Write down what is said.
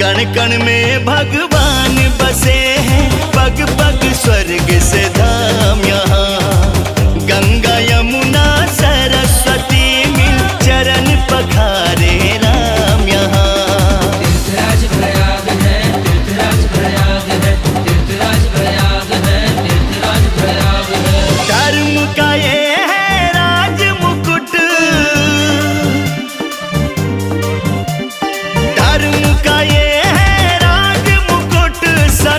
कण कण में भगवान बसे हैं, पग पग स्वर्ग से धाम यहाँ। गंगा